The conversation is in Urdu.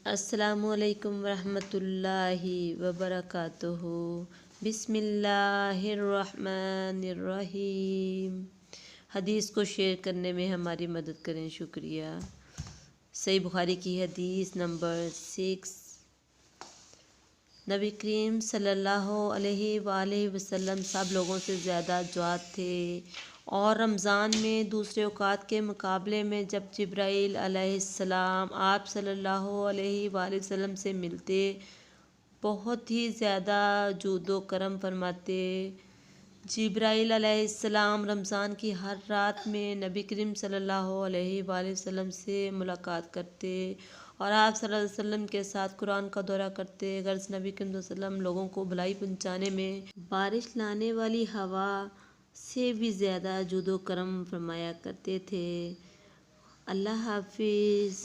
السلام علیکم ورحمۃ اللہ وبرکاتہ۔ بسم اللہ الرحمن الرحیم۔ حدیث کو شیئر کرنے میں ہماری مدد کریں، شکریہ۔ صحیح بخاری کی حدیث نمبر 6۔ نبی کریم صلی اللہ علیہ وآلہ وسلم سب لوگوں سے زیادہ جواد تھے، اور رمضان میں دوسرے اوقات کے مقابلے میں جب جبرائیل علیہ السلام آپ صلی اللہ علیہ وآلہ وسلم سے ملتے بہت ہی زیادہ جود و کرم فرماتے۔ جبرائیل علیہ السلام رمضان کی ہر رات میں نبی کریم صلی اللہ علیہ وآلہ وسلم سے ملاقات کرتے اور آپ صلی اللہ علیہ وسلم کے ساتھ قرآن کا دورہ کرتے، غرض نبی کریم صلی اللہ علیہ وسلم لوگوں کو بھلائی پہنچانے میں بارش لانے والی ہوا سے بھی زیادہ جود و کرم فرمایا کرتے تھے۔ اللہ حافظ۔